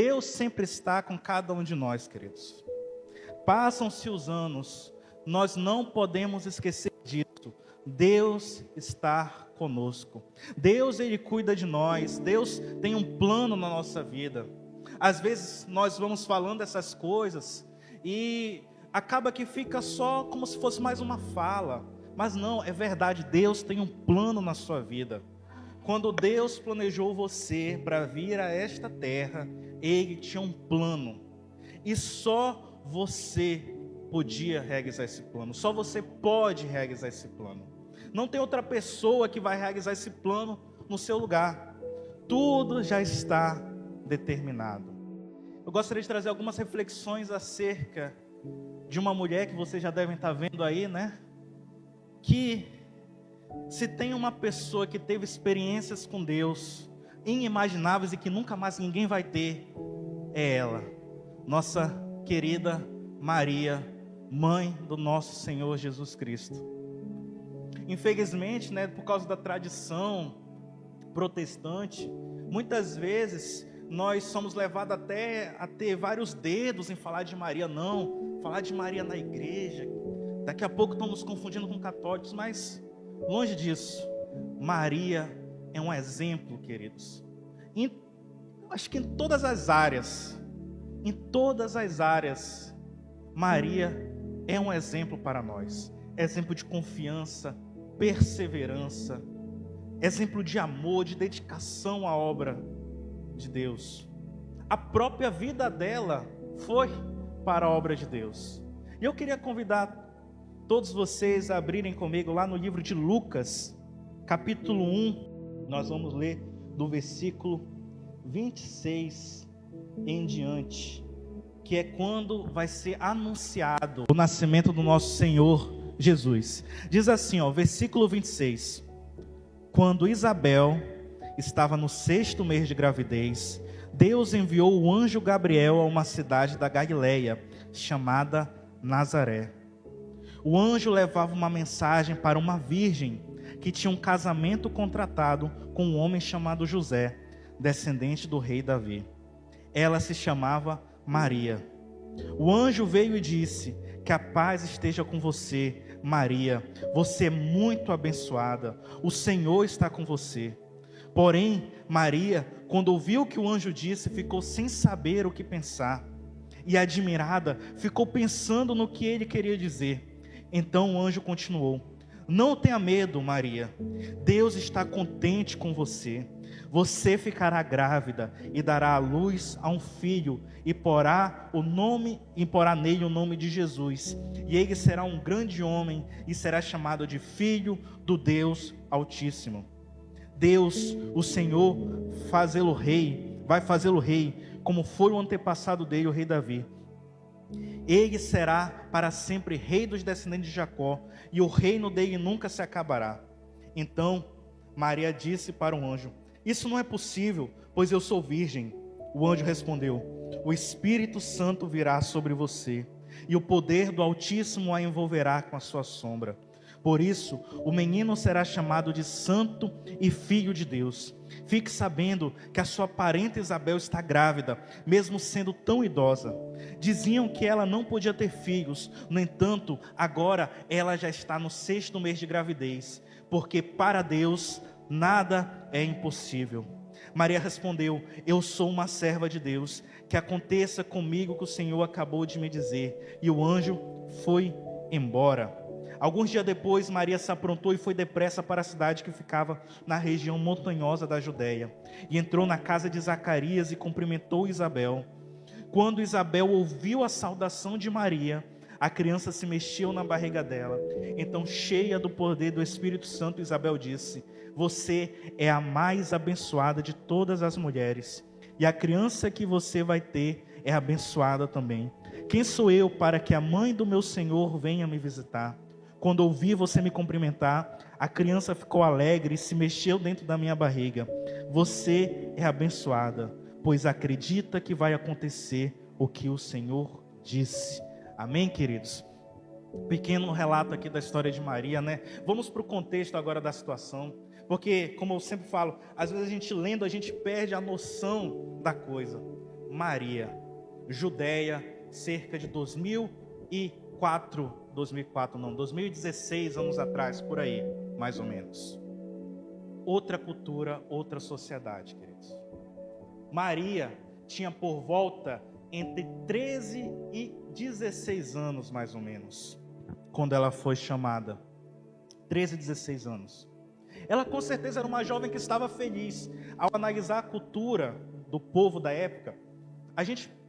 Deus sempre está com cada um de nós, queridos. Passam-se os anos, nós não podemos esquecer disso. Deus está conosco. Deus, Ele cuida de nós. Deus tem um plano na nossa vida. Às vezes nós vamos falando essas coisas e acaba que fica só como se fosse mais uma fala. Mas não, é verdade, Deus tem um plano na sua vida. Quando Deus planejou você para vir a esta terra, Ele tinha um plano. E só você podia realizar esse plano. Só você pode realizar esse plano. Não tem outra pessoa que vai realizar esse plano no seu lugar. Tudo já está determinado. Eu gostaria de trazer algumas reflexões acerca de uma mulher que vocês já devem estar vendo aí, né? Que se tem uma pessoa que teve experiências com Deus inimagináveis e que nunca mais ninguém vai ter, é ela, nossa querida Maria, mãe do nosso Senhor Jesus Cristo. Infelizmente, né, por causa da tradição protestante, muitas vezes nós somos levados até a ter vários dedos em falar de Maria. Não, falar de Maria na igreja, daqui a pouco estão nos confundindo com católicos, mas longe disso. Maria é um exemplo, queridos, acho que em todas as áreas, Maria é um exemplo para nós. Exemplo de confiança, perseverança, exemplo de amor, de dedicação à obra de Deus. A própria vida dela foi para a obra de Deus. E eu queria convidar todos vocês a abrirem comigo lá no livro de Lucas, capítulo 1, nós vamos ler do versículo 26 em diante, que é quando vai ser anunciado o nascimento do nosso Senhor Jesus. Diz assim, versículo 26: Quando Isabel estava no 6º mês de gravidez, Deus enviou o anjo Gabriel a uma cidade da Galileia, chamada Nazaré. O anjo levava uma mensagem para uma virgem que tinha um casamento contratado com um homem chamado José, descendente do rei Davi. Ela se chamava Maria. O anjo veio e disse: que a paz esteja com você, Maria. Você é muito abençoada. O Senhor está com você. Porém, Maria, quando ouviu o que o anjo disse, ficou sem saber o que pensar. E admirada, ficou pensando no que ele queria dizer. Então o anjo continuou: não tenha medo, Maria. Deus está contente com você. Você ficará grávida e dará à luz a um filho e porá nele o nome de Jesus. E ele será um grande homem e será chamado de Filho do Deus Altíssimo. Deus, o Senhor, vai fazê-lo rei, como foi o antepassado dele, o rei Davi. Ele será para sempre rei dos descendentes de Jacó, e o reino dele nunca se acabará. Então Maria disse para o anjo: isso não é possível, pois eu sou virgem. O anjo respondeu: o Espírito Santo virá sobre você, e o poder do Altíssimo a envolverá com a sua sombra. Por isso, o menino será chamado de Santo e Filho de Deus. Fique sabendo que a sua parente Isabel está grávida, mesmo sendo tão idosa. Diziam que ela não podia ter filhos, no entanto, agora ela já está no 6º mês de gravidez, porque para Deus nada é impossível. Maria respondeu: eu sou uma serva de Deus, que aconteça comigo o que o Senhor acabou de me dizer. E o anjo foi embora. Alguns dias depois, Maria se aprontou e foi depressa para a cidade que ficava na região montanhosa da Judeia. E entrou na casa de Zacarias e cumprimentou Isabel. Quando Isabel ouviu a saudação de Maria, a criança se mexeu na barriga dela. Então, cheia do poder do Espírito Santo, Isabel disse: você é a mais abençoada de todas as mulheres, e a criança que você vai ter é abençoada também. Quem sou eu para que a mãe do meu Senhor venha me visitar? Quando ouvi você me cumprimentar, a criança ficou alegre e se mexeu dentro da minha barriga. Você é abençoada, pois acredita que vai acontecer o que o Senhor disse. Amém, queridos? Pequeno relato aqui da história de Maria, né? Vamos para o contexto agora da situação, porque, como eu sempre falo, às vezes a gente lendo, a gente perde a noção da coisa. Maria, Judeia, cerca de 2016 anos atrás, por aí, mais ou menos. Outra cultura, outra sociedade, queridos. Maria tinha por volta entre 13 e 16 anos, mais ou menos, quando ela foi chamada. 13 e 16 anos. Ela com certeza era uma jovem que estava feliz. Ao analisar a cultura do povo da época,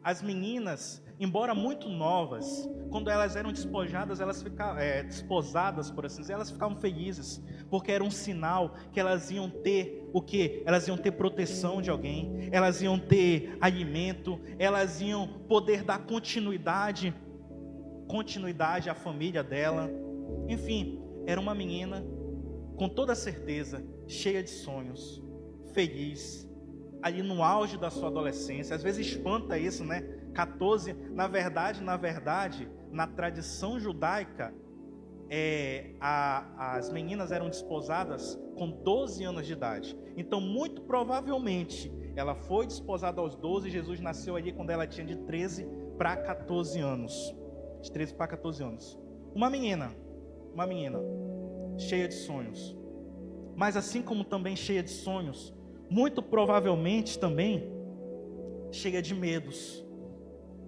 as meninas, embora muito novas, quando elas eram despojadas, elas ficavam desposadas, por assim dizer, elas ficavam felizes, porque era um sinal que elas iam ter o quê? Elas iam ter proteção de alguém, elas iam ter alimento, elas iam poder dar continuidade à família dela. Enfim, era uma menina com toda certeza, cheia de sonhos, feliz, ali no auge da sua adolescência. Às vezes espanta isso, né? 14, na verdade, na tradição judaica, as meninas eram desposadas com 12 anos de idade. Então, muito provavelmente, ela foi desposada aos 12, e Jesus nasceu ali quando ela tinha de 13 para 14 anos. De 13 para 14 anos. Uma menina, cheia de sonhos, mas assim como também cheia de sonhos, muito provavelmente também cheia de medos,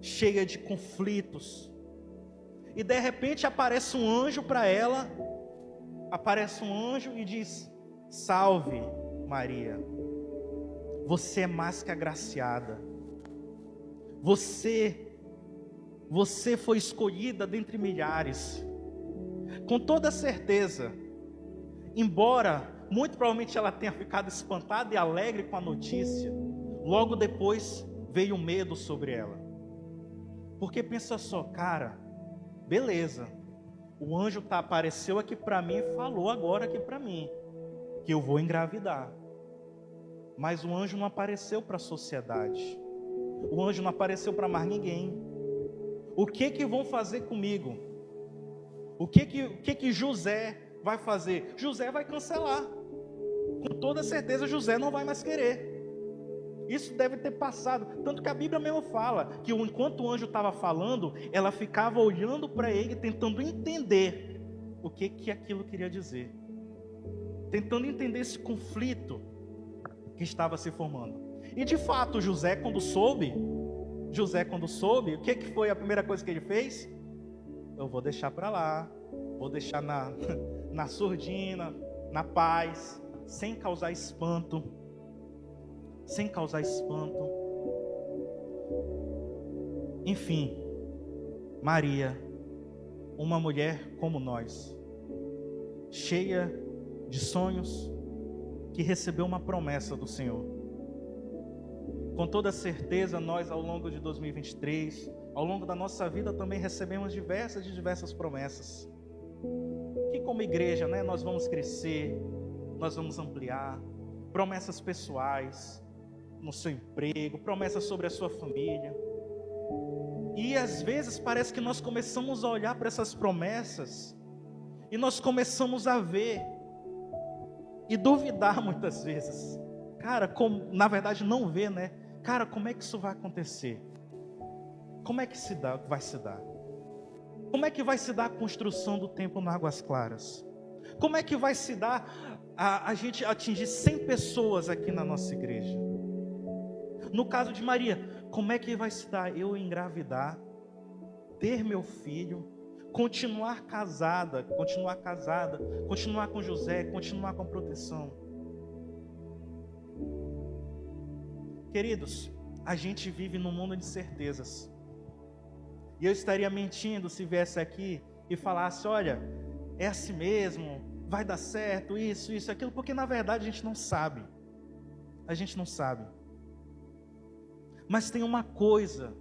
cheia de conflitos. E de repente aparece um anjo para ela, e diz: salve Maria, você é mais que agraciada, você foi escolhida dentre milhares. Com toda certeza, embora muito provavelmente ela tenha ficado espantada e alegre com a notícia, logo depois veio o medo sobre ela. Porque pensa só, cara, beleza, o anjo apareceu aqui para mim e falou agora aqui para mim que eu vou engravidar. Mas o anjo não apareceu para a sociedade. O anjo não apareceu para mais ninguém. O que vão fazer comigo? O que José vai fazer? José vai cancelar. Com toda certeza José não vai mais querer. Isso deve ter passado. Tanto que a Bíblia mesmo fala que enquanto o anjo estava falando, ela ficava olhando para ele, tentando entender o que aquilo queria dizer. Tentando entender esse conflito que estava se formando. E de fato, José quando soube, o que foi a primeira coisa que ele fez? Eu vou deixar para lá, vou deixar na surdina, na paz, sem causar espanto. Enfim, Maria, uma mulher como nós, cheia de sonhos, que recebeu uma promessa do Senhor. Com toda certeza, nós ao longo de 2023, ao longo da nossa vida também recebemos diversas promessas. Que como igreja, né, nós vamos crescer, nós vamos ampliar. Promessas pessoais, no seu emprego, promessas sobre a sua família. E às vezes parece que nós começamos a olhar para essas promessas e nós começamos a ver e duvidar muitas vezes. Cara, na verdade não ver, né? Cara, como é que isso vai acontecer? Como é que vai se dar? Como é que vai se dar a construção do templo em Águas Claras? Como é que vai se dar a gente atingir 100 pessoas aqui na nossa igreja? No caso de Maria, como é que vai se dar eu engravidar, ter meu filho, continuar casada, continuar com José, continuar com a proteção? Queridos, a gente vive num mundo de certezas. E eu estaria mentindo se viesse aqui e falasse: olha, é assim mesmo, vai dar certo, isso, aquilo, porque na verdade a gente não sabe. Mas tem uma coisa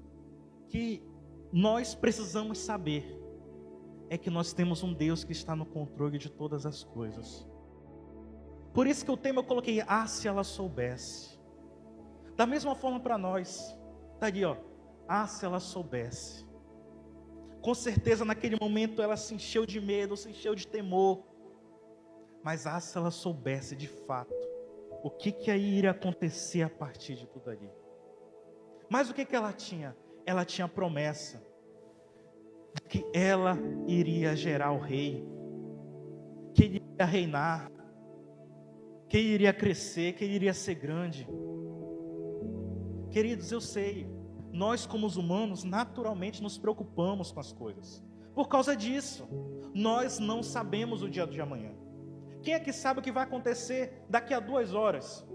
que nós precisamos saber, é que nós temos um Deus que está no controle de todas as coisas. Por isso que o tema eu coloquei: se ela soubesse. Da mesma forma para nós, está ali, ó, se ela soubesse. Com certeza naquele momento ela se encheu de medo, se encheu de temor. Mas se ela soubesse de fato o que aí iria acontecer a partir de tudo ali. Mas o que que ela tinha? Ela tinha a promessa de que ela iria gerar o rei, que ele iria reinar, que ele iria crescer, que ele iria ser grande. Queridos, eu sei, nós como os humanos naturalmente nos preocupamos com as coisas. Por causa disso, nós não sabemos o dia de amanhã. Quem é que sabe o que vai acontecer daqui a 2 horas?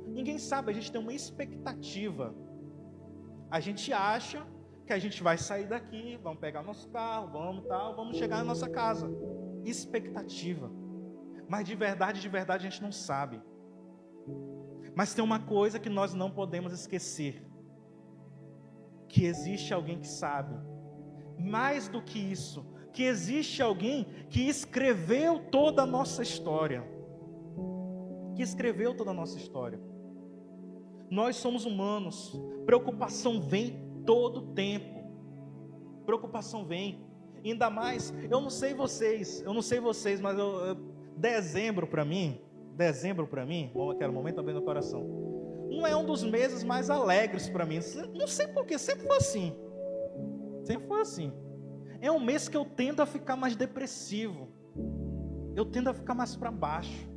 Ninguém sabe, a gente tem uma expectativa. A gente acha que a gente vai sair daqui, vamos pegar nosso carro, vamos chegar na nossa casa. Expectativa. Mas de verdade a gente não sabe. Mas tem uma coisa que nós não podemos esquecer. Que existe alguém que sabe. Mais do que isso, que existe alguém que escreveu toda a nossa história. Que escreveu toda a nossa história. Nós somos humanos. Preocupação vem todo tempo. Preocupação vem. Ainda mais, eu não sei vocês, mas dezembro para mim, que era o momento também no coração, não é um dos meses mais alegres para mim. Não sei porquê, sempre foi assim. É um mês que eu tendo a ficar mais depressivo. Eu tendo a ficar mais para baixo.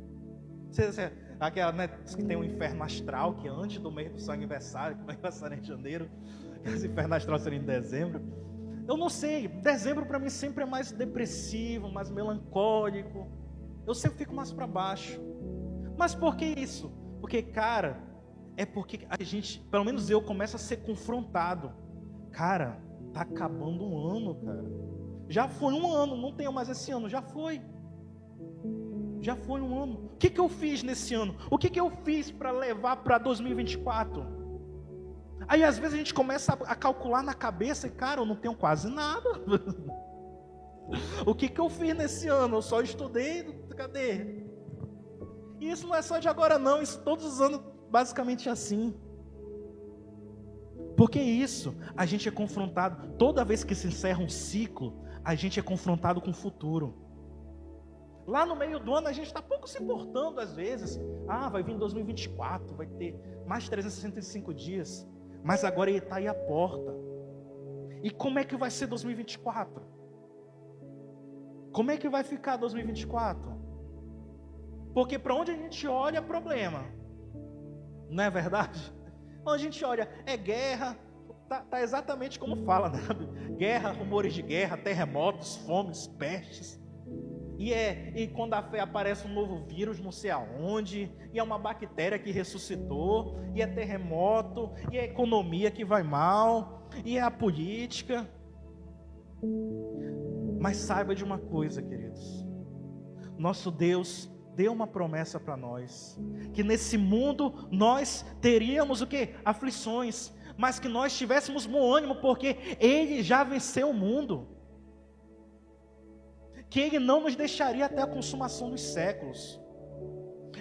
Aquela, né, que tem um inferno astral, que é antes do mês do seu aniversário, que o aniversário é em janeiro, esse inferno astral seria em dezembro. Eu não sei, dezembro para mim sempre é mais depressivo, mais melancólico. Eu sempre fico mais para baixo. Mas por que isso? Porque, cara, é porque a gente, pelo menos eu, começo a ser confrontado. Cara, tá acabando um ano, cara. Já foi um ano, não tenho mais esse ano, já foi um ano. O que eu fiz nesse ano? O que eu fiz para levar para 2024? Aí às vezes a gente começa a calcular na cabeça e, cara, eu não tenho quase nada. O que eu fiz nesse ano? Eu só estudei, cadê? E isso não é só de agora não, isso todos os anos basicamente é assim. Porque isso, a gente é confrontado, toda vez que se encerra um ciclo, a gente é confrontado com o futuro. Lá no meio do ano a gente está pouco se importando às vezes. Vai vir 2024, vai ter mais 365 dias. Mas agora ele está aí à porta. E como é que vai ser 2024? Como é que vai ficar 2024? Porque para onde a gente olha é problema. Não é verdade? Onde a gente olha é guerra. Tá exatamente como fala, né? Guerra, rumores de guerra, terremotos, fomes, pestes. E quando aparece um novo vírus, não sei aonde, e é uma bactéria que ressuscitou, e é terremoto, e é a economia que vai mal, e é a política. Mas saiba de uma coisa, queridos, nosso Deus deu uma promessa para nós, que nesse mundo nós teríamos o quê? Aflições, mas que nós tivéssemos bom ânimo, porque Ele já venceu o mundo. Que Ele não nos deixaria até a consumação dos séculos.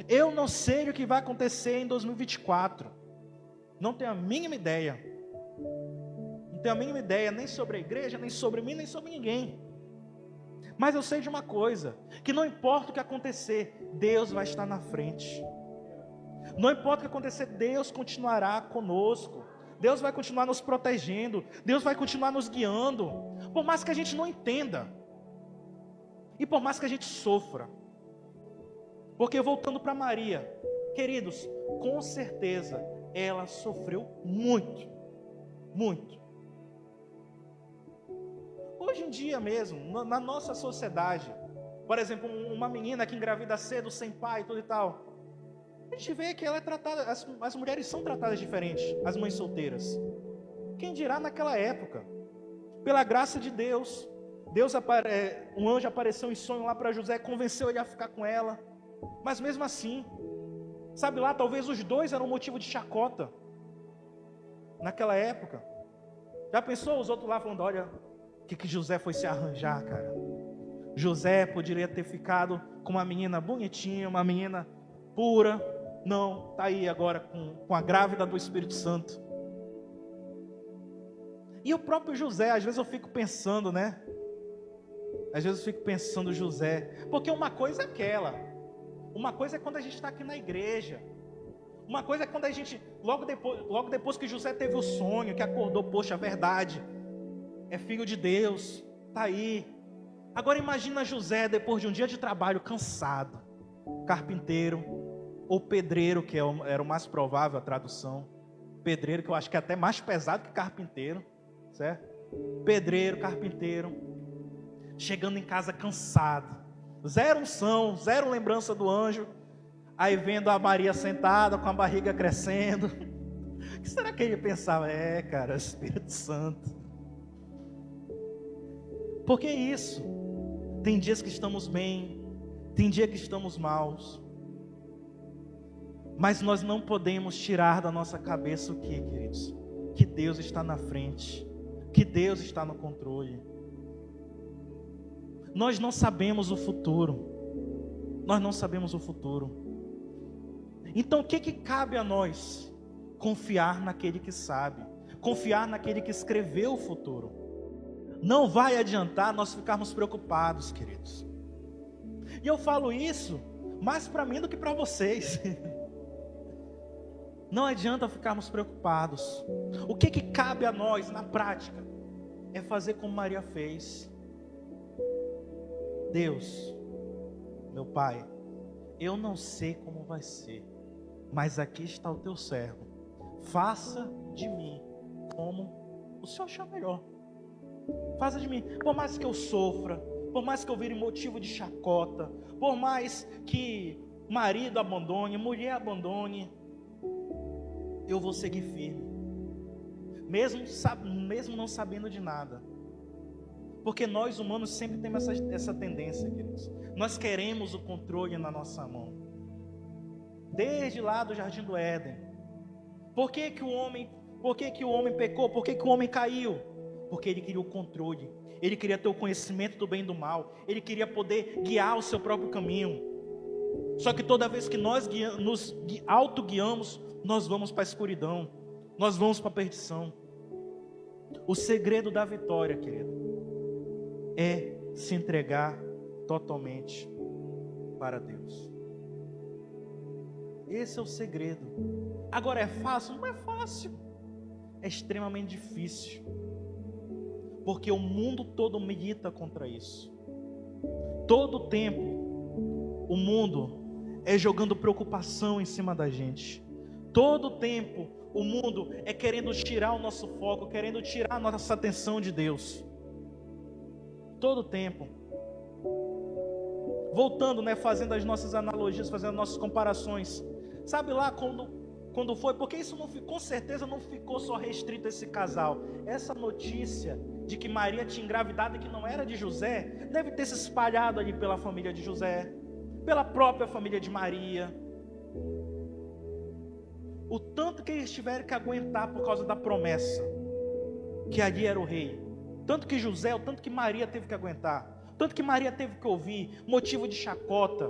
Eu não sei o que vai acontecer em 2024. Não tenho a mínima ideia. Não tenho a mínima ideia nem sobre a igreja, nem sobre mim, nem sobre ninguém. Mas eu sei de uma coisa, que não importa o que acontecer, Deus vai estar na frente. Não importa o que acontecer, Deus continuará conosco. Deus vai continuar nos protegendo. Deus vai continuar nos guiando. Por mais que a gente não entenda. E por mais que a gente sofra. Porque voltando para Maria, queridos, com certeza ela sofreu muito. Muito. Hoje em dia mesmo, na nossa sociedade, por exemplo, uma menina que engravida cedo, sem pai, tudo e tal, a gente vê que ela é tratada, as mulheres são tratadas diferentes, as mães solteiras. Quem dirá naquela época? Pela graça de Deus, um anjo apareceu em sonho lá para José, convenceu ele a ficar com ela. Mas mesmo assim, sabe lá, talvez os dois eram motivo de chacota naquela época. Já pensou os outros lá falando, olha, o que José foi se arranjar, cara? José poderia ter ficado com uma menina bonitinha, uma menina pura. Não, está aí agora com a grávida do Espírito Santo. E o próprio José, às vezes eu fico pensando, né? Às vezes eu fico pensando José. Porque uma coisa é aquela. Uma coisa é quando a gente está aqui na igreja. Uma coisa é quando a gente, logo depois que José teve o sonho, que acordou, poxa, a verdade, é filho de Deus, está aí. Agora imagina José depois de um dia de trabalho cansado, carpinteiro, ou pedreiro, que era o mais provável a tradução. Pedreiro, que eu acho que é até mais pesado que carpinteiro, certo? Pedreiro, carpinteiro, chegando em casa cansado, zero unção, zero lembrança do anjo. Aí vendo a Maria sentada com a barriga crescendo, o que será que ele pensava? Cara, Espírito Santo. Porque isso, tem dias que estamos bem, tem dia que estamos maus, mas nós não podemos tirar da nossa cabeça o que, queridos? Que Deus está na frente, que Deus está no controle. Nós não sabemos o futuro, nós não sabemos o futuro. Então o que cabe a nós? Confiar naquele que sabe, confiar naquele que escreveu o futuro. Não vai adiantar nós ficarmos preocupados, queridos. E eu falo isso mais para mim do que para vocês. Não adianta ficarmos preocupados. O que cabe a nós na prática? É fazer como Maria fez. Deus, meu Pai, eu não sei como vai ser, mas aqui está o teu servo. Faça de mim como o Senhor achar melhor. Faça de mim, por mais que eu sofra, por mais que eu vire motivo de chacota, por mais que marido abandone, mulher abandone, eu vou seguir firme, mesmo não sabendo de nada. Porque nós humanos sempre temos essa tendência, queridos. Nós queremos o controle na nossa mão. Desde lá do Jardim do Éden. Por que que o homem pecou? Por que que o homem caiu? Porque ele queria o controle. Ele queria ter o conhecimento do bem e do mal. Ele queria poder guiar o seu próprio caminho. Só que toda vez que nós nos autoguiamos, nós vamos para a escuridão. Nós vamos para a perdição. O segredo da vitória, querido, é se entregar totalmente para Deus. Esse é o segredo. Agora é fácil? Não é fácil. É extremamente difícil. Porque o mundo todo milita contra isso. Todo o tempo, o mundo é jogando preocupação em cima da gente. Todo o tempo, o mundo é querendo tirar o nosso foco, querendo tirar a nossa atenção de Deus. Todo o tempo. Voltando, fazendo as nossas analogias, fazendo as nossas comparações. Sabe lá quando foi? Porque isso com certeza não ficou só restrito a esse casal. Essa notícia de que Maria tinha engravidado e que não era de José, deve ter se espalhado ali pela família de José, pela própria família de Maria. O tanto que eles tiveram que aguentar por causa da promessa, que ali era o rei. Tanto que José, o tanto que Maria teve que aguentar. Tanto que Maria teve que ouvir, motivo de chacota.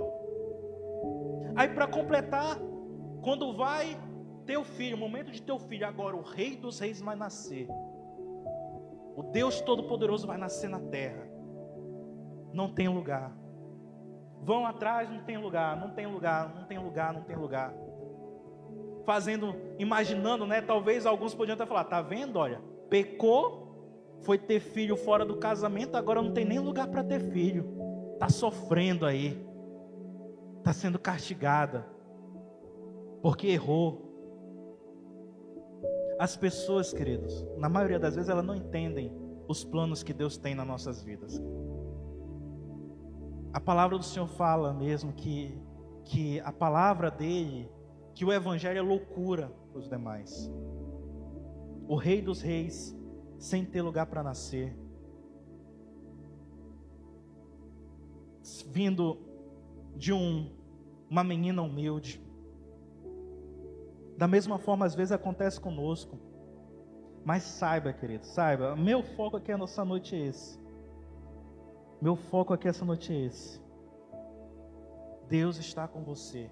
Aí para completar, quando vai ter o filho, o momento de ter o filho, agora o rei dos reis vai nascer. O Deus Todo-Poderoso vai nascer na terra. Não tem lugar. Vão atrás, não tem lugar, não tem lugar, não tem lugar, não tem lugar. Imaginando, talvez alguns podiam até falar, tá vendo, olha, pecou, foi ter filho fora do casamento, agora não tem nem lugar para ter filho. Está sofrendo aí. Está sendo castigada. Porque errou. As pessoas, queridos, na maioria das vezes elas não entendem os planos que Deus tem nas nossas vidas. A palavra do Senhor fala mesmo que a palavra dele, que o evangelho é loucura para os demais. O rei dos reis, sem ter lugar para nascer, vindo de uma menina humilde. Da mesma forma, às vezes acontece conosco. Mas saiba, querido, saiba, meu foco aqui nessa noite é esse. Meu foco aqui essa noite é esse. Deus está com você.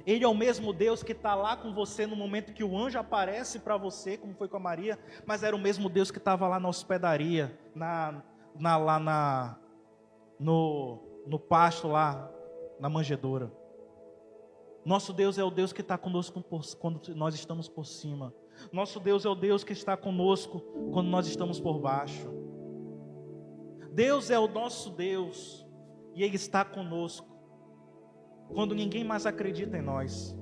Ele é o mesmo Deus que está lá com você no momento que o anjo aparece para você, como foi com a Maria, mas era o mesmo Deus que estava lá na hospedaria, no pasto lá, na manjedoura. Nosso Deus é o Deus que está conosco quando nós estamos por cima. Nosso Deus é o Deus que está conosco quando nós estamos por baixo. Deus é o nosso Deus e Ele está conosco quando ninguém mais acredita em nós,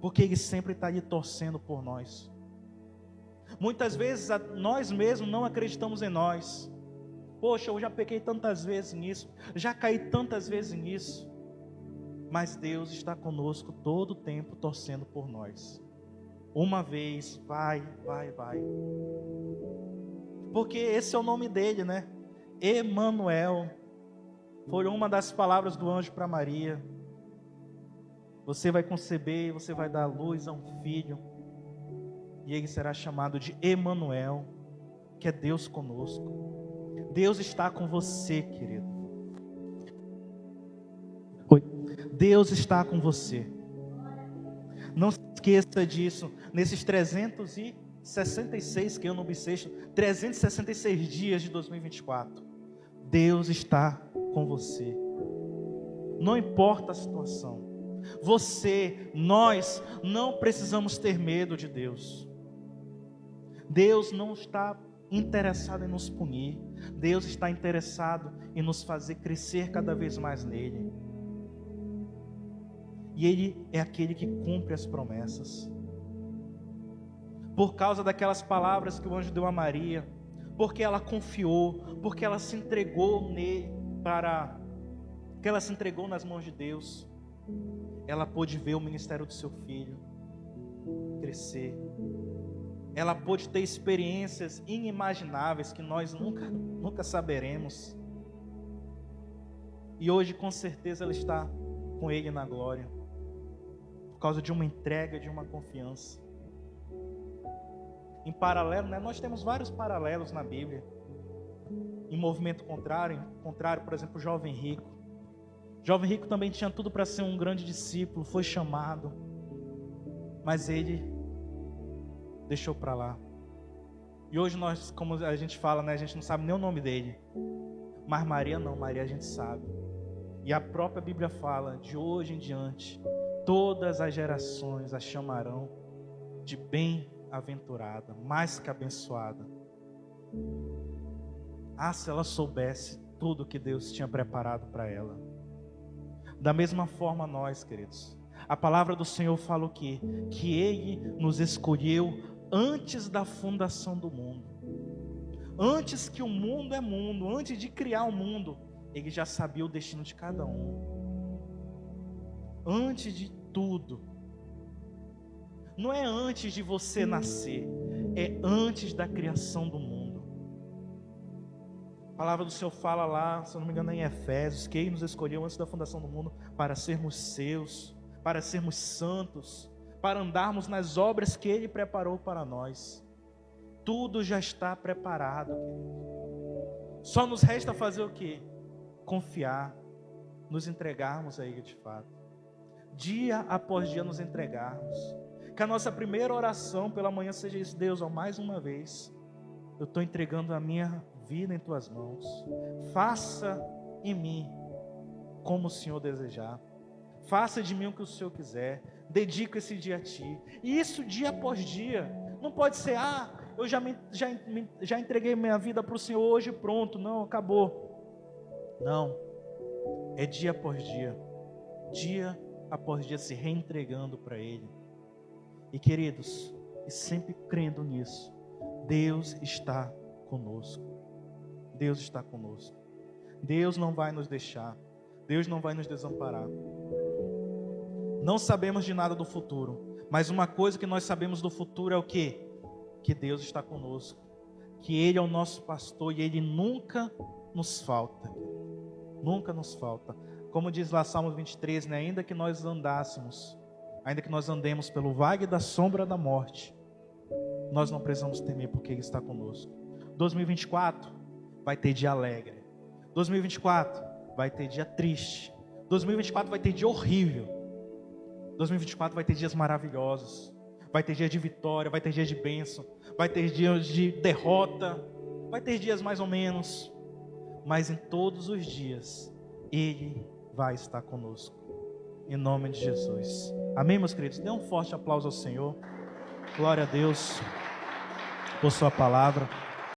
porque Ele sempre está ali torcendo por nós. Muitas vezes nós mesmos não acreditamos em nós. Poxa, eu já pequei tantas vezes nisso, já caí tantas vezes nisso. Mas Deus está conosco todo o tempo torcendo por nós. Uma vez, vai. Porque esse é o nome dele, né? Emanuel. Foi uma das palavras do anjo para Maria. Você vai conceber e você vai dar à luz a um filho. E ele será chamado de Emanuel, que é Deus conosco. Deus está com você, querido. Deus está com você. Não se esqueça disso. Nesses 366, que eu não bissexto, 366 dias de 2024, Deus está com você. Não importa a situação. Nós não precisamos ter medo de Deus. Deus não está interessado em nos punir. Deus está interessado em nos fazer crescer cada vez mais nele. E Ele é aquele que cumpre as promessas. Por causa daquelas palavras que o anjo deu a Maria, porque ela confiou, porque ela se entregou que ela se entregou nas mãos de Deus, ela pôde ver o ministério do seu filho crescer. Ela pôde ter experiências inimagináveis que nós nunca saberemos. E hoje, com certeza, ela está com Ele na glória, por causa de uma entrega, de uma confiança. Em paralelo, né, nós temos vários paralelos na Bíblia. Em movimento contrário, por exemplo, o jovem rico. O jovem rico também tinha tudo para ser um grande discípulo, foi chamado, mas ele deixou para lá. E hoje nós, como a gente fala, né, a gente não sabe nem o nome dele. Mas Maria não, Maria a gente sabe. E a própria Bíblia fala, de hoje em diante, todas as gerações a chamarão de bem-aventurada, mais que abençoada. Ah, se ela soubesse tudo que Deus tinha preparado para ela. Da mesma forma nós, queridos, a palavra do Senhor fala o quê? Que Ele nos escolheu antes da fundação do mundo. Antes que o mundo é mundo, antes de criar o mundo, Ele já sabia o destino de cada um. Antes de tudo. Não é antes de você nascer, é antes da criação do mundo. A palavra do Senhor fala lá, se eu não me engano é em Efésios, que Ele nos escolheu antes da fundação do mundo para sermos seus, para sermos santos, para andarmos nas obras que Ele preparou para nós. Tudo já está preparado. Só nos resta fazer o quê? Confiar, nos entregarmos a Ele de fato. Dia após dia nos entregarmos. Que a nossa primeira oração pela manhã seja isso: Deus, ó, mais uma vez, eu estou entregando a minha vida em Tuas mãos. Faça em mim como o Senhor desejar. Faça de mim o que o Senhor quiser. Dedico esse dia a Ti. E isso dia após dia. Não pode ser, eu já entreguei minha vida para o Senhor hoje, pronto, não, acabou. Não, é dia após dia, dia após dia se reentregando para Ele. E queridos, e sempre crendo nisso, Deus está conosco. Deus está conosco. Deus não vai nos deixar. Deus não vai nos desamparar. Não sabemos de nada do futuro, mas uma coisa que nós sabemos do futuro é o quê? Que Deus está conosco, que Ele é o nosso pastor e Ele nunca nos falta. Nunca nos falta. Como diz lá Salmo 23, né? Ainda que nós andemos pelo vale da sombra da morte, nós não precisamos temer, porque Ele está conosco. 2024 vai ter dia alegre. 2024 vai ter dia triste. 2024 vai ter dia horrível. 2024 vai ter dias maravilhosos. Vai ter dias de vitória, vai ter dias de bênção, vai ter dias de derrota, vai ter dias mais ou menos. Mas em todos os dias, Ele vai estar conosco. em nome de Jesus. Amém, meus queridos? Dê um forte aplauso ao Senhor. Glória a Deus por sua palavra.